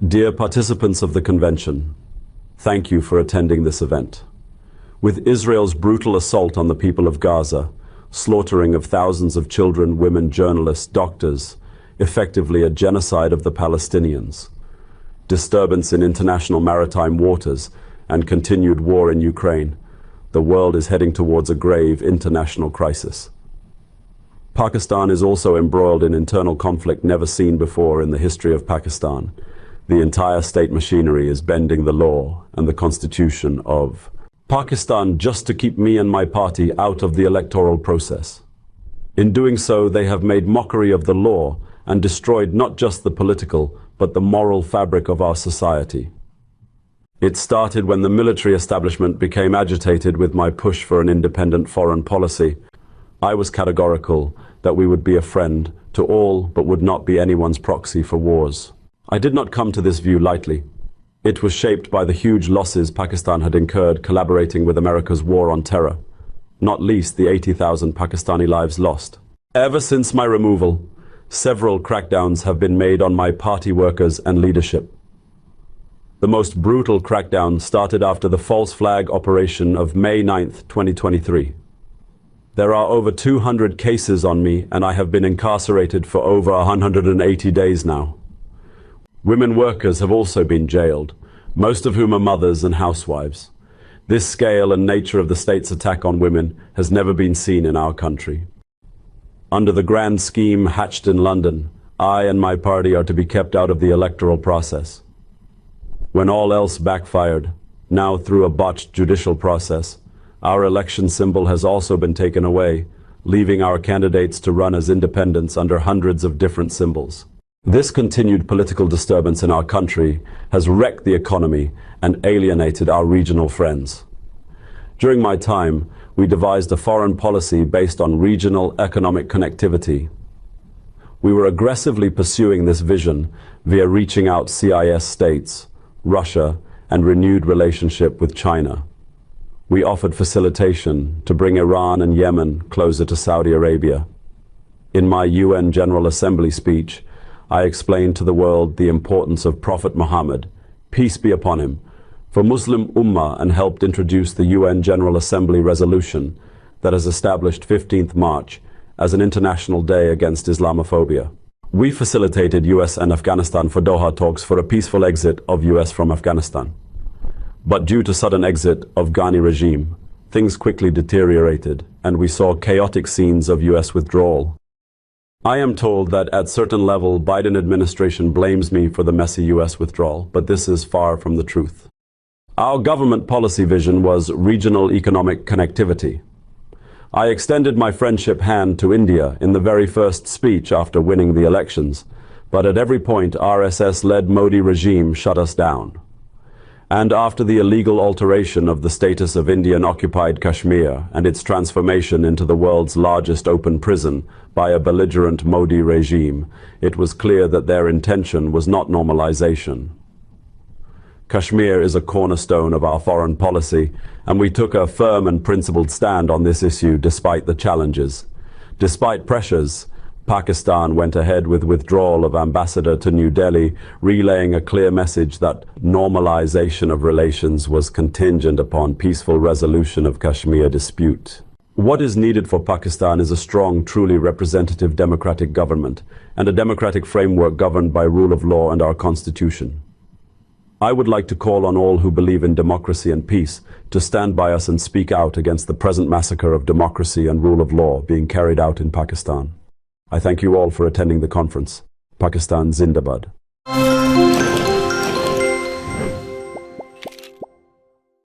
Dear participants of the convention, thank you for attending this event. With Israel's brutal assault on the people of Gaza, slaughtering of thousands of children, women, journalists, doctors, effectively a genocide of the Palestinians, disturbance in international maritime waters, and continued war in Ukraine, the world is heading towards a grave international crisis. Pakistan is also embroiled in internal conflict never seen before in the history of Pakistan. The entire state machinery is bending the law and the constitution of Pakistan just to keep me and my party out of the electoral process. In doing so, they have made mockery of the law and destroyed not just the political, but the moral fabric of our society. It started when the military establishment became agitated with my push for an independent foreign policy. I was categorical that we would be a friend to all, but would not be anyone's proxy for wars. I did not come to this view lightly. It was shaped by the huge losses Pakistan had incurred collaborating with America's war on terror, not least the 80,000 Pakistani lives lost. Ever since my removal, several crackdowns have been made on my party workers and leadership. The most brutal crackdown started after the false flag operation of May 9th, 2023. There are over 200 cases on me, and I have been incarcerated for over 180 days now. Women workers have also been jailed, most of whom are mothers and housewives. This scale and nature of the state's attack on women has never been seen in our country. Under the grand scheme hatched in London, I and my party are to be kept out of the electoral process. When all else backfired, now through a botched judicial process, our election symbol has also been taken away, leaving our candidates to run as independents under hundreds of different symbols. This continued political disturbance in our country has wrecked the economy and alienated our regional friends. During my time, we devised a foreign policy based on regional economic connectivity. We were aggressively pursuing this vision via reaching out CIS states, Russia, and renewed relationship with China. We offered facilitation to bring Iran and Yemen closer to Saudi Arabia. In my UN General Assembly speech, I explained to the world the importance of Prophet Muhammad, peace be upon him, for Muslim Ummah, and helped introduce the UN General Assembly resolution that has established 15th March as an international day against Islamophobia. We facilitated US and Afghanistan for Doha talks for a peaceful exit of US from Afghanistan. But due to sudden exit of Ghani regime, things quickly deteriorated and we saw chaotic scenes of US withdrawal. I am told that at certain level Biden administration blames me for the messy US withdrawal, but this is far from the truth. Our government policy vision was regional economic connectivity. I extended my friendship hand to India in the very first speech after winning the elections, but at every point RSS-led Modi regime shut us down. And after the illegal alteration of the status of Indian-occupied Kashmir and its transformation into the world's largest open prison by a belligerent Modi regime, it was clear that their intention was not normalization. Kashmir is a cornerstone of our foreign policy, and we took a firm and principled stand on this issue despite the challenges. Despite pressures, Pakistan went ahead with withdrawal of ambassador to New Delhi, relaying a clear message that normalization of relations was contingent upon peaceful resolution of Kashmir dispute. What is needed for Pakistan is a strong, truly representative democratic government and a democratic framework governed by rule of law and our constitution. I would like to call on all who believe in democracy and peace to stand by us and speak out against the present massacre of democracy and rule of law being carried out in Pakistan. I thank you all for attending the conference. Pakistan Zindabad.